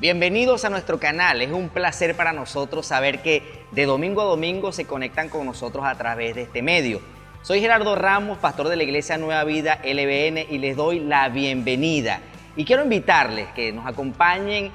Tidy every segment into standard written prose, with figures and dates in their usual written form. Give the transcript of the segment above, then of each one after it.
Bienvenidos a nuestro canal. Es un placer para nosotros saber que de domingo a domingo se conectan con nosotros a través de este medio. Soy Gerardo Ramos, pastor de la Iglesia Nueva Vida LBN, y les doy la bienvenida. Y quiero invitarles que nos acompañen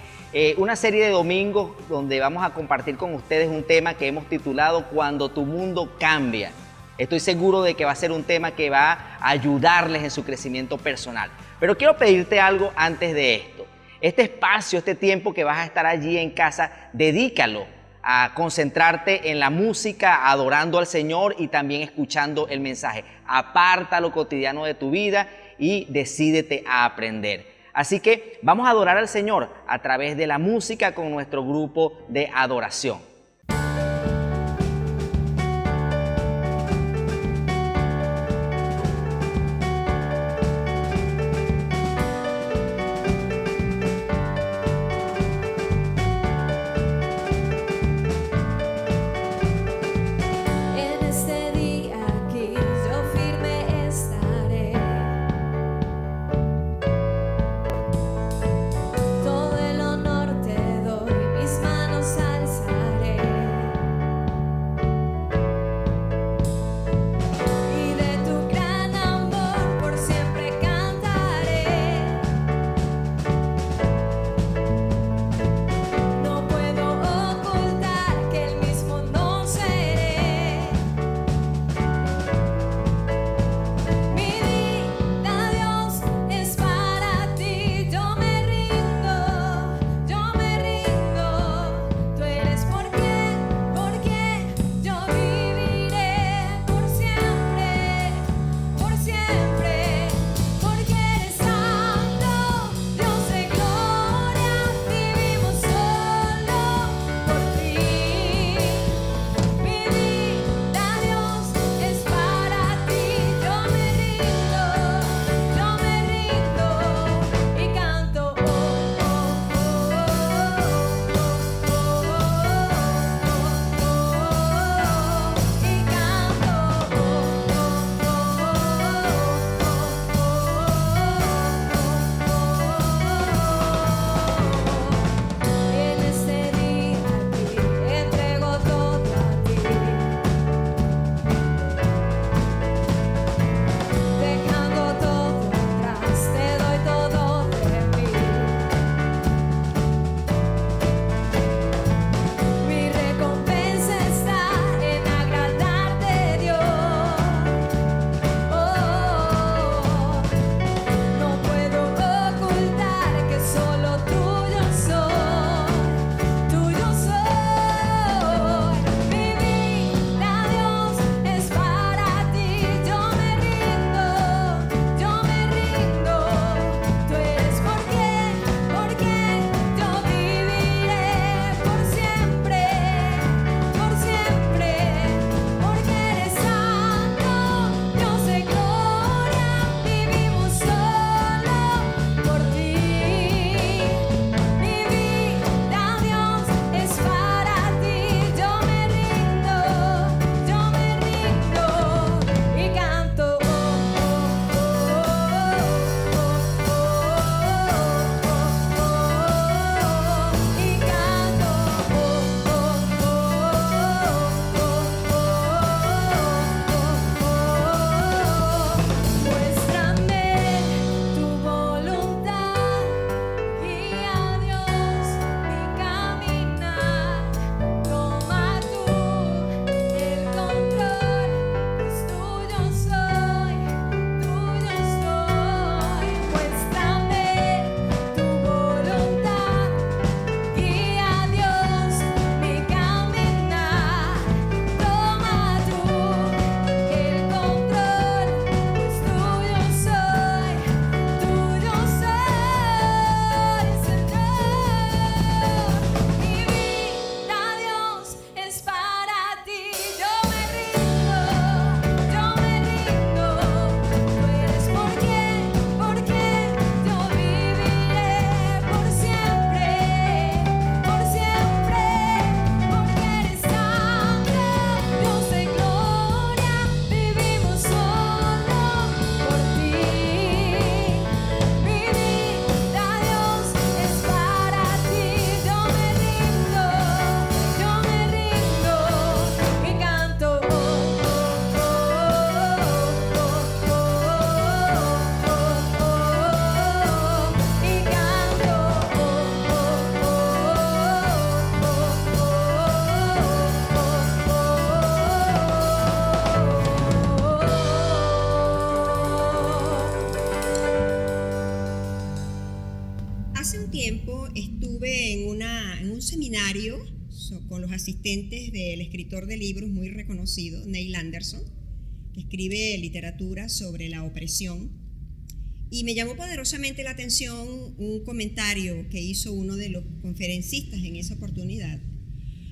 una serie de domingos donde vamos a compartir con ustedes un tema que hemos titulado Cuando tu mundo cambia. Estoy seguro de que va a ser un tema que va a ayudarles en su crecimiento personal. Pero quiero pedirte algo antes de esto. Este espacio, este tiempo que vas a estar allí en casa, dedícalo a concentrarte en la música, adorando al Señor y también escuchando el mensaje. Aparta lo cotidiano de tu vida y decídete a aprender. Así que vamos a adorar al Señor a través de la música con nuestro grupo de adoración. Todo el honor te doy, mis manos alzaré. estuve en un seminario con los asistentes del escritor de libros muy reconocido, Neil Anderson, que escribe literatura sobre la opresión. Y me llamó poderosamente la atención un comentario que hizo uno de los conferencistas en esa oportunidad.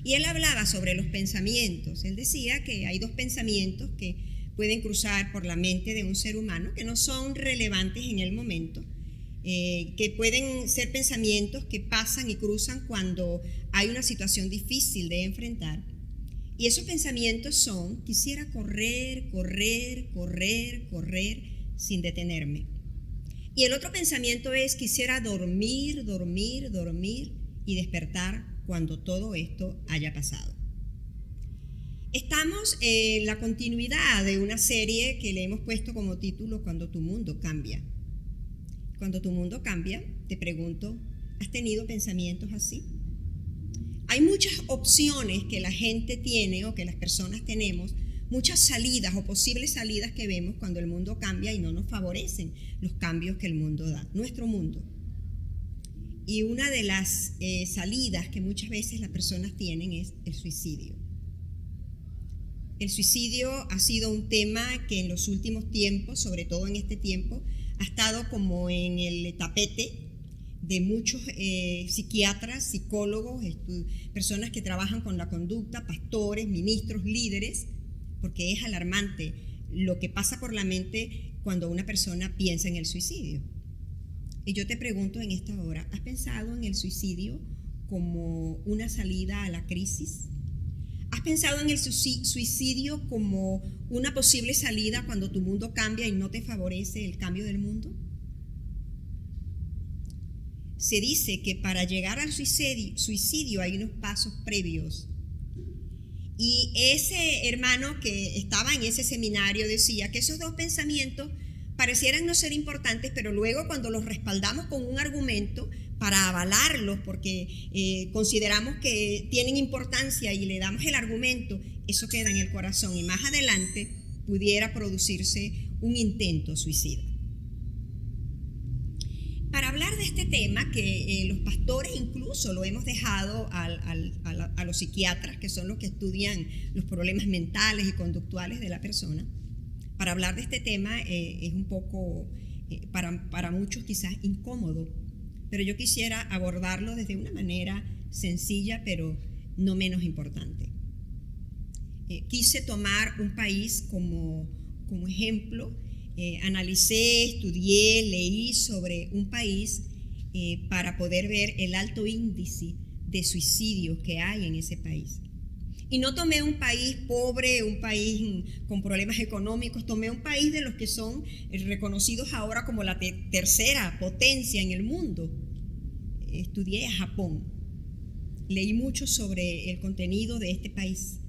Y él hablaba sobre los pensamientos. Él decía que hay dos pensamientos que pueden cruzar por la mente de un ser humano, que no son relevantes en el momento, que pueden ser pensamientos que pasan y cruzan cuando hay una situación difícil de enfrentar. Y esos pensamientos son: quisiera correr, correr, correr, correr sin detenerme. Y el otro pensamiento es: quisiera dormir, dormir, dormir y despertar cuando todo esto haya pasado. Estamos en la continuidad de una serie que le hemos puesto como título Cuando tu mundo cambia. Cuando tu mundo cambia, te pregunto, ¿has tenido pensamientos así? Hay muchas opciones que la gente tiene o que las personas tenemos, muchas salidas o posibles salidas que vemos cuando el mundo cambia y no nos favorecen los cambios que el mundo da, nuestro mundo. Y una de las salidas que muchas veces las personas tienen es el suicidio. El suicidio ha sido un tema que en los últimos tiempos, sobre todo en este tiempo, ha estado como en el tapete de muchos psiquiatras, psicólogos, personas que trabajan con la conducta, pastores, ministros, líderes, porque es alarmante lo que pasa por la mente cuando una persona piensa en el suicidio. Y yo te pregunto en esta hora, ¿has pensado en el suicidio como una salida a la crisis? ¿Has pensado en el suicidio como una posible salida cuando tu mundo cambia y no te favorece el cambio del mundo? Se dice que para llegar al suicidio hay unos pasos previos. Y ese hermano que estaba en ese seminario decía que esos dos pensamientos parecieran no ser importantes, pero luego cuando los respaldamos con un argumento para avalarlos, porque consideramos que tienen importancia y le damos el argumento, eso queda en el corazón y más adelante pudiera producirse un intento suicida. Para hablar de este tema, que los pastores incluso lo hemos dejado a los psiquiatras, que son los que estudian los problemas mentales y conductuales de la persona, para hablar de este tema es un poco, para muchos quizás incómodo, pero yo quisiera abordarlo desde una manera sencilla, pero no menos importante. Quise tomar un país como ejemplo. Analicé, estudié, leí sobre un país para poder ver el alto índice de suicidios que hay en ese país. Y no tomé un país pobre, un país con problemas económicos, tomé un país de los que son reconocidos ahora como la tercera potencia en el mundo. Estudié a Japón, leí mucho sobre el contenido de este país.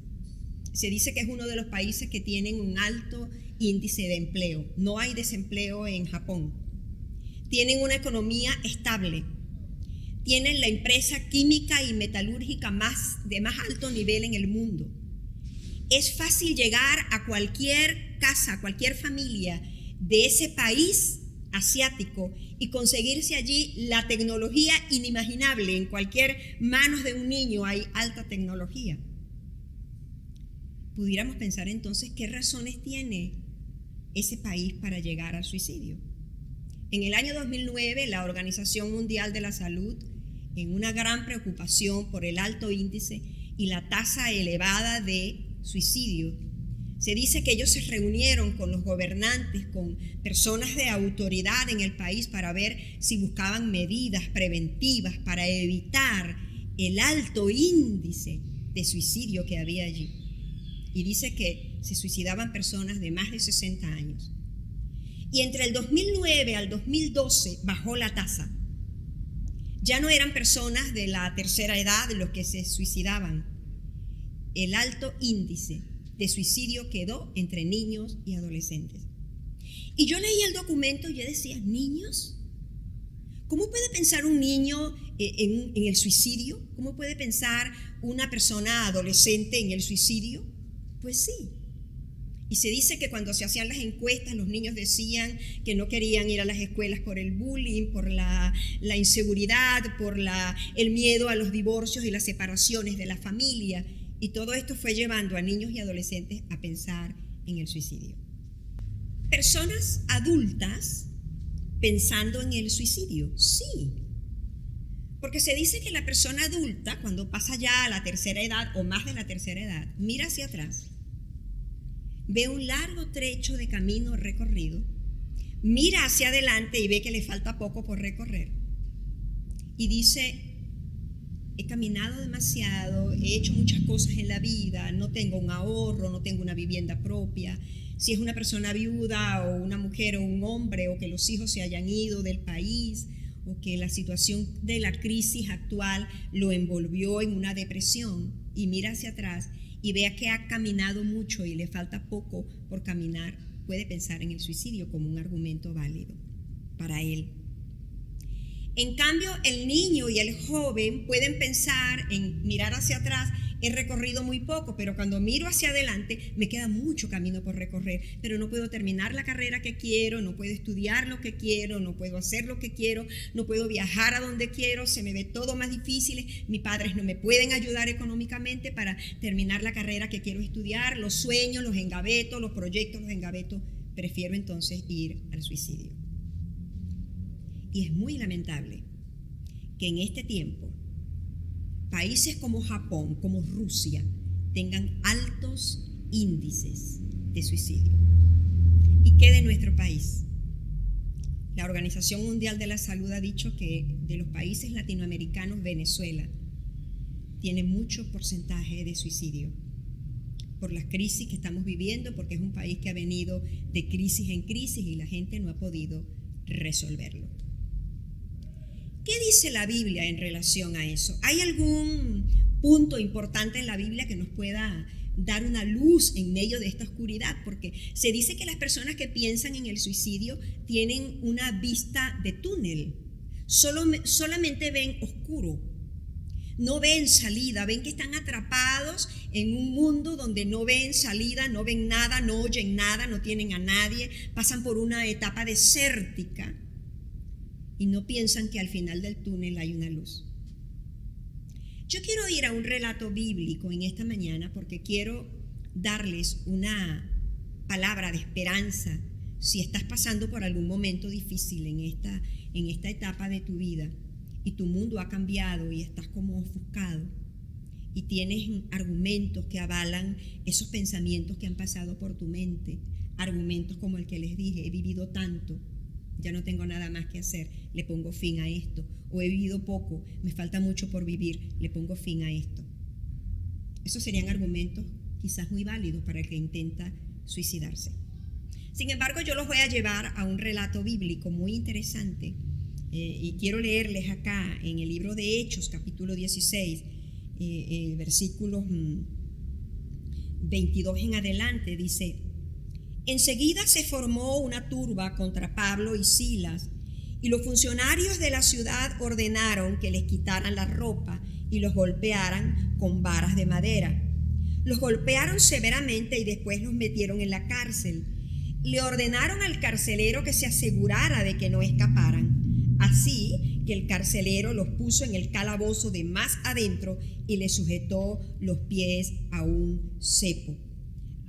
Se dice que es uno de los países que tienen un alto índice de empleo. No hay desempleo en Japón. Tienen una economía estable. Tienen la empresa química y metalúrgica de más alto nivel en el mundo. Es fácil llegar a cualquier casa, a cualquier familia de ese país asiático y conseguirse allí la tecnología inimaginable. En cualquier manos de un niño hay alta tecnología. Pudiéramos pensar entonces qué razones tiene ese país para llegar al suicidio. En el año 2009, la Organización Mundial de la Salud, en una gran preocupación por el alto índice y la tasa elevada de suicidio, se dice que ellos se reunieron con los gobernantes, con personas de autoridad en el país para ver si buscaban medidas preventivas para evitar el alto índice de suicidio que había allí. Y dice que se suicidaban personas de más de 60 años. Y entre el 2009 al 2012 bajó la tasa. Ya no eran personas de la tercera edad los que se suicidaban. El alto índice de suicidio quedó entre niños y adolescentes. Y yo leí el documento y yo decía, ¿niños? ¿Cómo puede pensar un niño en el suicidio? ¿Cómo puede pensar una persona adolescente en el suicidio? Pues sí, Y se dice que cuando se hacían las encuestas, los niños decían que no querían ir a las escuelas por el bullying, por la inseguridad, por el miedo a los divorcios y las separaciones de la familia. Y todo esto fue llevando a niños y adolescentes a pensar en el suicidio. Personas adultas pensando en el suicidio, sí. Porque se dice que la persona adulta, cuando pasa ya a la tercera edad o más de la tercera edad, mira hacia atrás, ve un largo trecho de camino recorrido, mira hacia adelante y ve que le falta poco por recorrer. Y dice, he caminado demasiado, he hecho muchas cosas en la vida, no tengo un ahorro, no tengo una vivienda propia. Si es una persona viuda o una mujer o un hombre, o que los hijos se hayan ido del país, o que la situación de la crisis actual lo envolvió en una depresión, y mira hacia atrás y vea que ha caminado mucho y le falta poco por caminar, puede pensar en el suicidio como un argumento válido para él. En cambio, el niño y el joven pueden pensar en mirar hacia atrás, he recorrido muy poco, pero cuando miro hacia adelante me queda mucho camino por recorrer, pero no puedo terminar la carrera que quiero, no puedo estudiar lo que quiero, no puedo hacer lo que quiero, no puedo viajar a donde quiero, se me ve todo más difícil, mis padres no me pueden ayudar económicamente para terminar la carrera que quiero estudiar, los sueños los engaveto, los proyectos los engaveto, prefiero entonces ir al suicidio. Y es muy lamentable que en este tiempo países como Japón, como Rusia, tengan altos índices de suicidio. ¿Y qué de nuestro país? La Organización Mundial de la Salud ha dicho que de los países latinoamericanos, Venezuela tiene mucho porcentaje de suicidio por las crisis que estamos viviendo, porque es un país que ha venido de crisis en crisis y la gente no ha podido resolverlo. ¿Qué dice la Biblia en relación a eso? ¿Hay algún punto importante en la Biblia que nos pueda dar una luz en medio de esta oscuridad? Porque se dice que las personas que piensan en el suicidio tienen una vista de túnel, solamente ven oscuro, no ven salida, ven que están atrapados en un mundo donde no ven salida, no ven nada, no oyen nada, no tienen a nadie, pasan por una etapa desértica y no piensan que al final del túnel hay una luz. Yo quiero ir a un relato bíblico en esta mañana porque quiero darles una palabra de esperanza si estás pasando por algún momento difícil en esta etapa de tu vida y tu mundo ha cambiado y estás como ofuscado y tienes argumentos que avalan esos pensamientos que han pasado por tu mente, argumentos como el que les dije, he vivido tanto, ya no tengo nada más que hacer, le pongo fin a esto. O he vivido poco, me falta mucho por vivir, le pongo fin a esto. Esos serían argumentos quizás muy válidos para el que intenta suicidarse. Sin embargo, yo los voy a llevar a un relato bíblico muy interesante. Y quiero leerles acá en el libro de Hechos, capítulo 16, versículos 22 en adelante, dice: enseguida se formó una turba contra Pablo y Silas, y los funcionarios de la ciudad ordenaron que les quitaran la ropa y los golpearan con varas de madera. Los golpearon severamente y después los metieron en la cárcel. Le ordenaron al carcelero que se asegurara de que no escaparan. Así que el carcelero los puso en el calabozo de más adentro y les sujetó los pies a un cepo.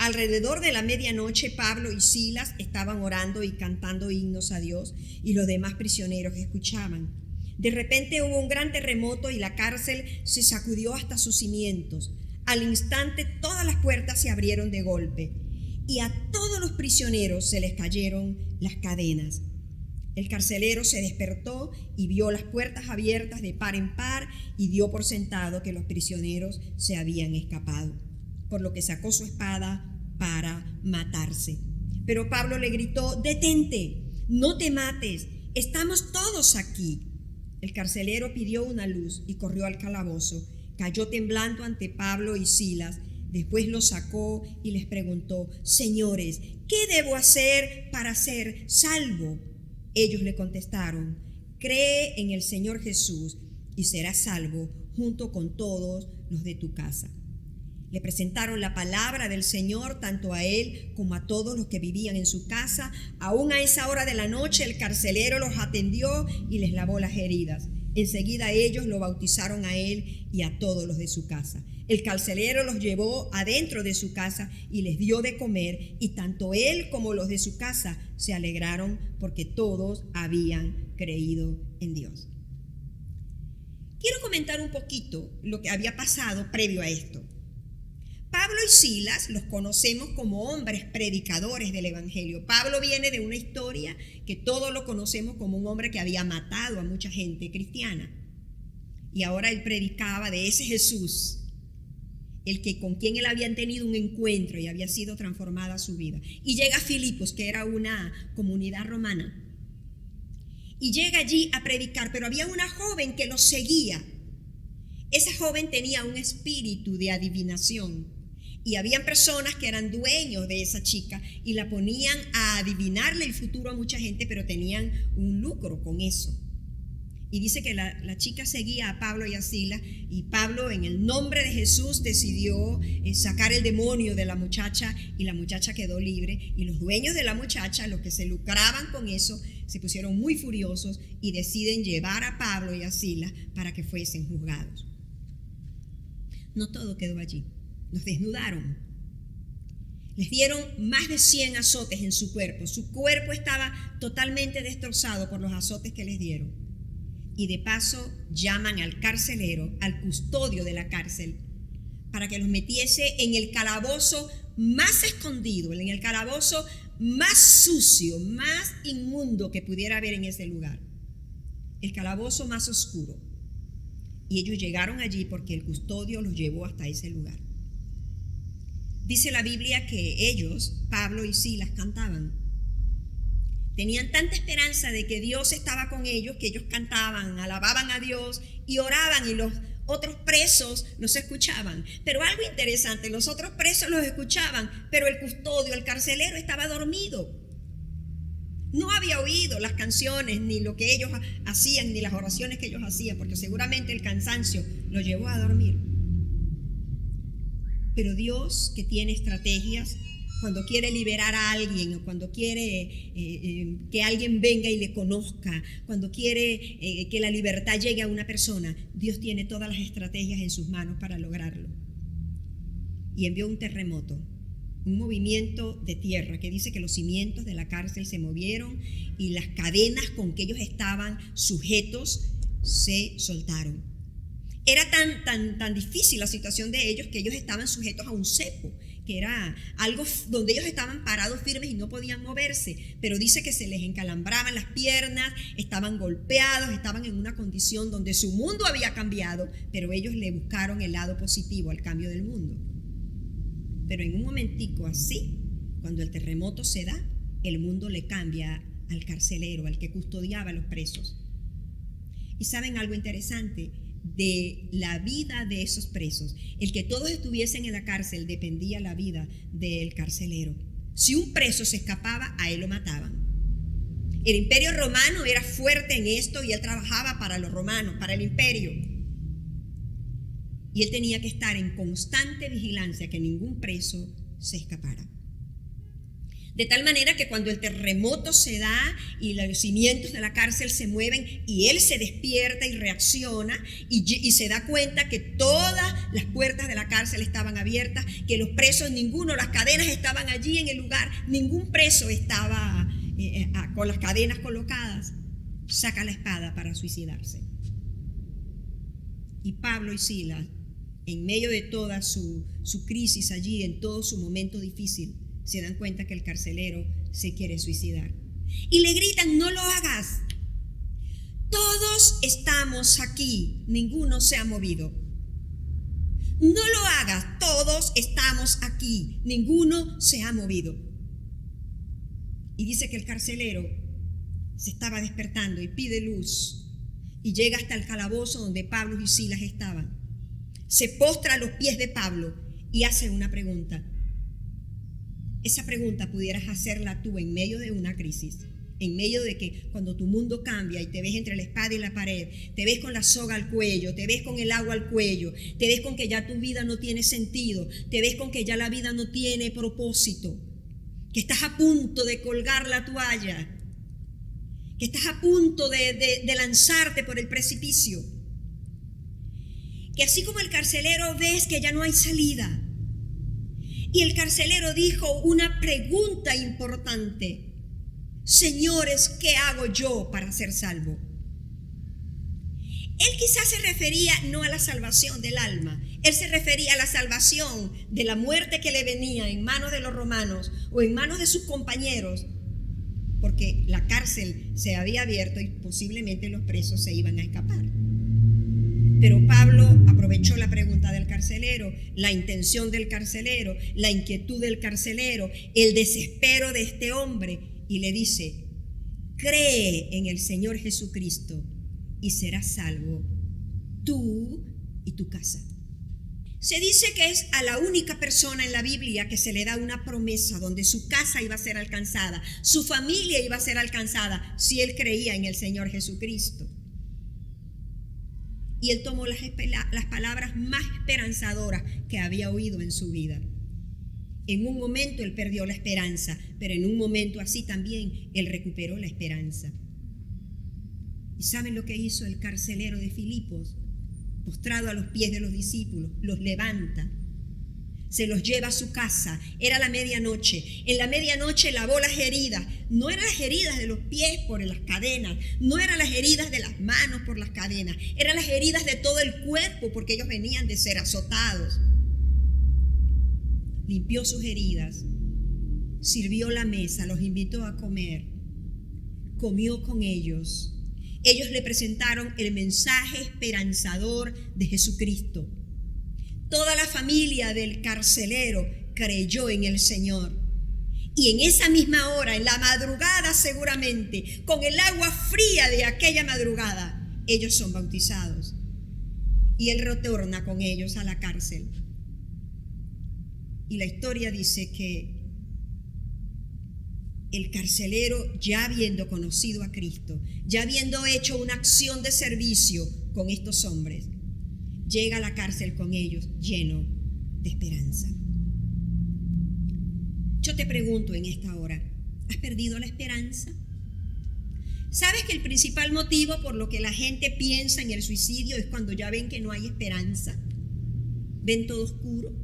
Alrededor de la medianoche, Pablo y Silas estaban orando y cantando himnos a Dios, y los demás prisioneros escuchaban. De repente hubo un gran terremoto y la cárcel se sacudió hasta sus cimientos. Al instante todas las puertas se abrieron de golpe, y a todos los prisioneros se les cayeron las cadenas. El carcelero se despertó y vio las puertas abiertas de par en par y dio por sentado que los prisioneros se habían escapado, por lo que sacó su espada para matarse. Pero Pablo le gritó: detente, no te mates, estamos todos aquí. El carcelero pidió una luz y corrió al calabozo, cayó temblando ante Pablo y Silas. Después los sacó y les preguntó: señores, ¿qué debo hacer para ser salvo? Ellos le contestaron: cree en el Señor Jesús y serás salvo junto con todos los de tu casa. Le presentaron la palabra del Señor tanto a él como a todos los que vivían en su casa. Aún a esa hora de la noche el carcelero los atendió y les lavó las heridas. Enseguida ellos lo bautizaron a él y a todos los de su casa. El carcelero los llevó adentro de su casa y les dio de comer, y tanto él como los de su casa se alegraron porque todos habían creído en Dios. Quiero comentar un poquito lo que había pasado previo a esto. Pablo y Silas los conocemos como hombres predicadores del Evangelio. Pablo viene de una historia que todos lo conocemos como un hombre que había matado a mucha gente cristiana. Y ahora él predicaba de ese Jesús, con quien él había tenido un encuentro y había sido transformada su vida. Y llega a Filipos, que era una comunidad romana. Y llega allí a predicar, pero había una joven que lo seguía. Esa joven tenía un espíritu de adivinación. Y habían personas que eran dueños de esa chica y la ponían a adivinarle el futuro a mucha gente, pero tenían un lucro con eso. Y dice que la chica seguía a Pablo y a Silas, y Pablo en el nombre de Jesús decidió sacar el demonio de la muchacha, y la muchacha quedó libre. Y los dueños de la muchacha, los que se lucraban con eso, se pusieron muy furiosos y deciden llevar a Pablo y a Silas para que fuesen juzgados. No todo quedó allí. Los desnudaron. Les dieron más de 100 azotes en su cuerpo. Su cuerpo estaba totalmente destrozado por los azotes que les dieron. Y de paso llaman al carcelero, al custodio de la cárcel, para que los metiese en el calabozo más escondido, en el calabozo más sucio, más inmundo que pudiera haber en ese lugar. El calabozo más oscuro. Y ellos llegaron allí porque el custodio los llevó hasta ese lugar. Dice la Biblia que ellos, Pablo y Silas, cantaban. Tenían tanta esperanza de que Dios estaba con ellos, que ellos cantaban, alababan a Dios y oraban, y los otros presos los escuchaban. Pero algo interesante, los otros presos los escuchaban, pero el custodio, el carcelero, estaba dormido. No había oído las canciones, ni lo que ellos hacían, ni las oraciones que ellos hacían, porque seguramente el cansancio lo llevó a dormir. Pero Dios, que tiene estrategias, cuando quiere liberar a alguien, o cuando quiere que alguien venga y le conozca, cuando quiere que la libertad llegue a una persona, Dios tiene todas las estrategias en sus manos para lograrlo. Y envió un terremoto, un movimiento de tierra que dice que los cimientos de la cárcel se movieron y las cadenas con que ellos estaban sujetos se soltaron. Era tan difícil la situación de ellos que ellos estaban sujetos a un cepo, que era algo donde ellos estaban parados firmes y no podían moverse, pero dice que se les encalambraban las piernas, estaban golpeados, estaban en una condición donde su mundo había cambiado, pero ellos le buscaron el lado positivo al cambio del mundo. Pero en un momentico así, cuando el terremoto se da, el mundo le cambia al carcelero, al que custodiaba a los presos. Y ¿saben algo interesante? De la vida de esos presos, el que todos estuviesen en la cárcel dependía la vida del carcelero. Si un preso se escapaba, a él lo mataban. El imperio romano era fuerte en esto y él trabajaba para los romanos, para el imperio. Y él tenía que estar en constante vigilancia que ningún preso se escapara. De tal manera que cuando el terremoto se da y los cimientos de la cárcel se mueven y él se despierta y reacciona y se da cuenta que todas las puertas de la cárcel estaban abiertas, que los presos, ninguno, las cadenas estaban allí en el lugar, ningún preso estaba con las cadenas colocadas, saca la espada para suicidarse. Y Pablo y Silas, en medio de toda su crisis allí, en todo su momento difícil, se dan cuenta que el carcelero se quiere suicidar. Y le gritan: no lo hagas. Todos estamos aquí, ninguno se ha movido. No lo hagas, todos estamos aquí, ninguno se ha movido. Y dice que el carcelero se estaba despertando y pide luz y llega hasta el calabozo donde Pablo y Silas estaban. Se postra a los pies de Pablo y hace una pregunta. Esa pregunta pudieras hacerla tú en medio de una crisis. en medio de que cuando tu mundo cambia y te ves entre la espada y la pared, te ves con la soga al cuello, te ves con el agua al cuello, te ves con que ya tu vida no tiene sentido, te ves con que ya la vida no tiene propósito, que estás a punto de colgar la toalla, que estás a punto de lanzarte por el precipicio, que así como el carcelero ves que ya no hay salida. Y el carcelero dijo una pregunta importante: Señores, ¿qué hago yo para ser salvo? Él quizás se refería no a la salvación del alma, él se refería a la salvación de la muerte que le venía en manos de los romanos o en manos de sus compañeros, porque la cárcel se había abierto y posiblemente los presos se iban a escapar. Pero Pablo aprovechó la pregunta del carcelero, la intención del carcelero, la inquietud del carcelero, el desespero de este hombre, y le dice: cree en el Señor Jesucristo y serás salvo, tú y tu casa. Se dice que es a la única persona en la Biblia que se le da una promesa donde su casa iba a ser alcanzada, su familia iba a ser alcanzada si él creía en el Señor Jesucristo. Y él tomó las palabras más esperanzadoras que había oído en su vida. En un momento él perdió la esperanza, pero en un momento así también él recuperó la esperanza. ¿Y saben lo que hizo el carcelero de Filipos? Postrado a los pies de los discípulos, los levanta, se los lleva a su casa. Era la medianoche. En la medianoche lavó las heridas. No eran las heridas de los pies por las cadenas, no eran las heridas de las manos por las cadenas, eran las heridas de todo el cuerpo porque ellos venían de ser azotados. Limpió sus heridas, sirvió la mesa, los invitó a comer, comió con ellos. Ellos le presentaron el mensaje esperanzador de Jesucristo. Toda la familia del carcelero creyó en el Señor. Y en esa misma hora, en la madrugada seguramente, con el agua fría de aquella madrugada, ellos son bautizados. Y él retorna con ellos a la cárcel. Y la historia dice que el carcelero, ya habiendo conocido a Cristo, ya habiendo hecho una acción de servicio con estos hombres, llega a la cárcel con ellos lleno de esperanza. Yo te pregunto en esta hora, ¿has perdido la esperanza? ¿Sabes que el principal motivo por lo que la gente piensa en el suicidio es cuando ya ven que no hay esperanza? ¿Ven todo oscuro?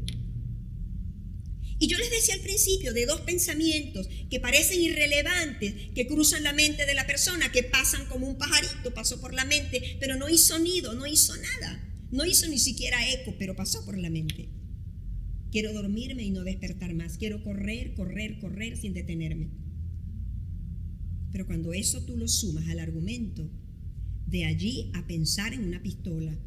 Y yo les decía al principio de dos pensamientos que parecen irrelevantes, que cruzan la mente de la persona, que pasan como un pajarito, pasó por la mente, pero no hizo nido, no hizo nada. No hizo ni siquiera eco, pero pasó por la mente. Quiero dormirme y no despertar más. Quiero correr, correr, correr sin detenerme. Pero cuando eso tú lo sumas al argumento, de allí a pensar en una pistola,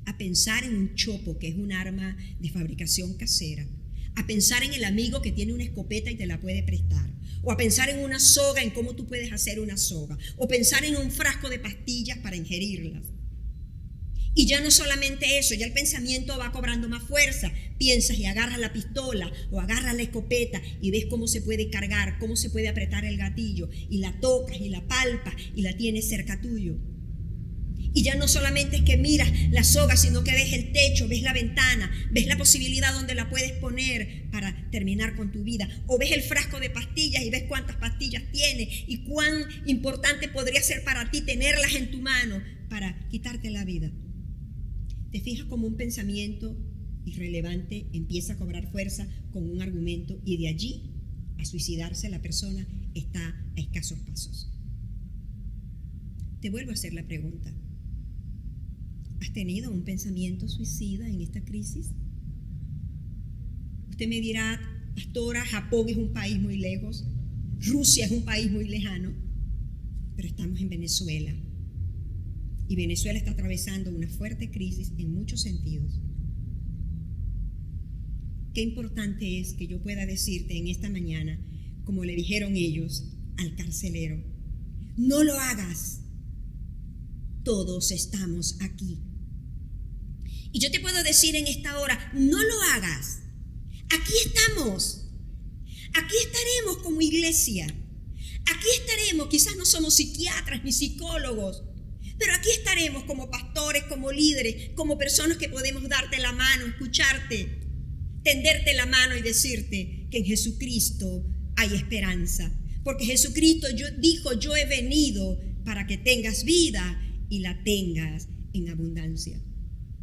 a pensar en un chopo, que es un arma de fabricación casera, a pensar en el amigo que tiene una escopeta y te la puede prestar, o a pensar en una soga, en cómo tú puedes hacer una soga, o pensar en un frasco de pastillas para ingerirlas. Y ya no solamente eso, ya el pensamiento va cobrando más fuerza. Piensas y agarras la pistola o agarras la escopeta y ves cómo se puede cargar, cómo se puede apretar el gatillo, y la tocas y la palpas y la tienes cerca tuyo. Y ya no solamente es que miras la soga, sino que ves el techo, ves la ventana, ves la posibilidad donde la puedes poner para terminar con tu vida. O ves el frasco de pastillas y ves cuántas pastillas tiene y cuán importante podría ser para ti tenerlas en tu mano para quitarte la vida. ¿Te fijas cómo un pensamiento irrelevante empieza a cobrar fuerza con un argumento y de allí a suicidarse la persona está a escasos pasos? Te vuelvo a hacer la pregunta. ¿Has tenido un pensamiento suicida en esta crisis? Usted me dirá, pastora, Japón es un país muy lejos, Rusia es un país muy lejano, pero estamos en Venezuela. Y Venezuela está atravesando una fuerte crisis en muchos sentidos. Qué importante es que yo pueda decirte en esta mañana, como le dijeron ellos al carcelero: no lo hagas, todos estamos aquí. Y yo te puedo decir en esta hora, no lo hagas, aquí estamos, aquí estaremos como iglesia, Aquí estaremos, quizás no somos psiquiatras ni psicólogos, pero aquí estaremos como pastores, como líderes, como personas que podemos darte la mano, escucharte, tenderte la mano y decirte que en Jesucristo hay esperanza. Porque Jesucristo dijo, yo he venido para que tengas vida y la tengas en abundancia.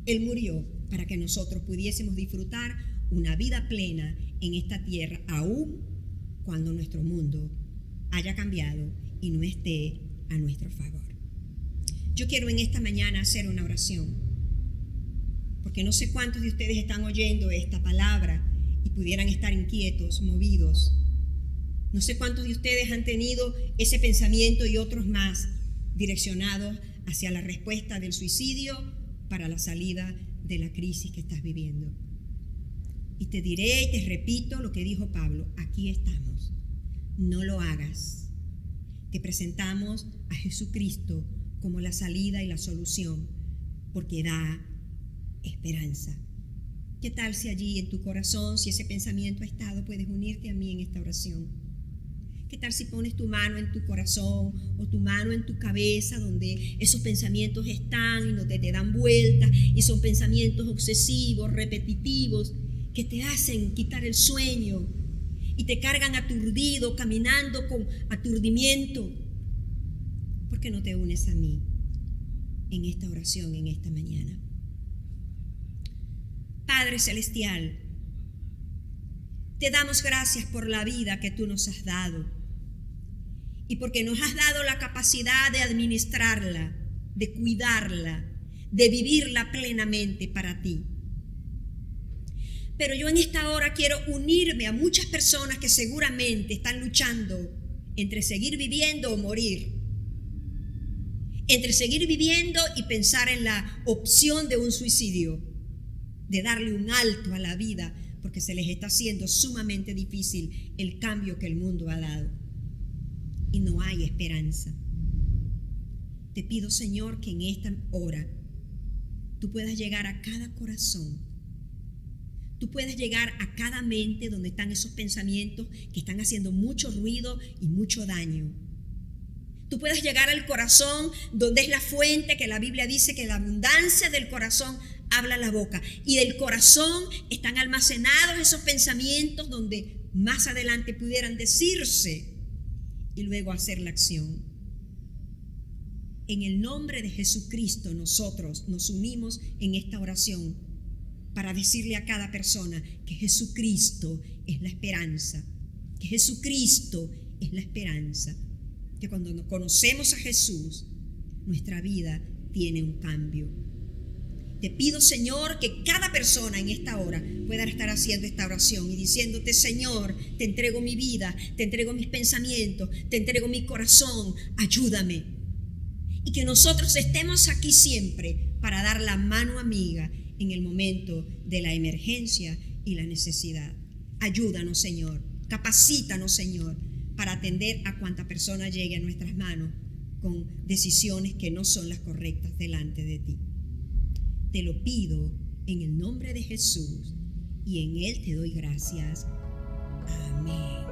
Él murió para que nosotros pudiésemos disfrutar una vida plena en esta tierra, aún cuando nuestro mundo haya cambiado y no esté a nuestro favor. Yo quiero en esta mañana hacer una oración, porque no sé cuántos de ustedes están oyendo esta palabra y pudieran estar inquietos, movidos. No sé cuántos de ustedes han tenido ese pensamiento y otros más direccionados hacia la respuesta del suicidio para la salida de la crisis que estás viviendo. Y te diré y te repito lo que dijo Pablo, aquí estamos, no lo hagas. Te presentamos a Jesucristo como la salida y la solución, porque da esperanza. ¿Qué tal si allí en tu corazón, si ese pensamiento ha estado, puedes unirte a mí en esta oración? ¿Qué tal si pones tu mano en tu corazón o tu mano en tu cabeza donde esos pensamientos están y no te dan vueltas y son pensamientos obsesivos, repetitivos, que te hacen quitar el sueño y te cargan aturdido, caminando con aturdimiento? ¿Por qué no te unes a mí en esta oración, en esta mañana? Padre Celestial, te damos gracias por la vida que tú nos has dado y porque nos has dado la capacidad de administrarla, de cuidarla, de vivirla plenamente para ti. Pero yo en esta hora quiero unirme a muchas personas que seguramente están luchando entre seguir viviendo o morir, entre seguir viviendo y pensar en la opción de un suicidio, de darle un alto a la vida, porque se les está haciendo sumamente difícil el cambio que el mundo ha dado. Y no hay esperanza. Te pido, Señor, que en esta hora tú puedas llegar a cada corazón. Tú puedes llegar a cada mente donde están esos pensamientos que están haciendo mucho ruido y mucho daño. Tú puedes llegar al corazón donde es la fuente que la Biblia dice que la abundancia del corazón habla la boca. Y del corazón están almacenados esos pensamientos donde más adelante pudieran decirse y luego hacer la acción. En el nombre de Jesucristo nosotros nos unimos en esta oración para decirle a cada persona que Jesucristo es la esperanza, que Jesucristo es la esperanza, que cuando nos conocemos a Jesús, nuestra vida tiene un cambio. Te pido, Señor, que cada persona en esta hora pueda estar haciendo esta oración y diciéndote, Señor, te entrego mi vida, te entrego mis pensamientos, te entrego mi corazón, ayúdame. Y que nosotros estemos aquí siempre para dar la mano amiga en el momento de la emergencia y la necesidad. Ayúdanos, Señor, capacítanos, Señor, para atender a cuanta persona llegue a nuestras manos con decisiones que no son las correctas delante de ti. Te lo pido en el nombre de Jesús y en Él te doy gracias. Amén.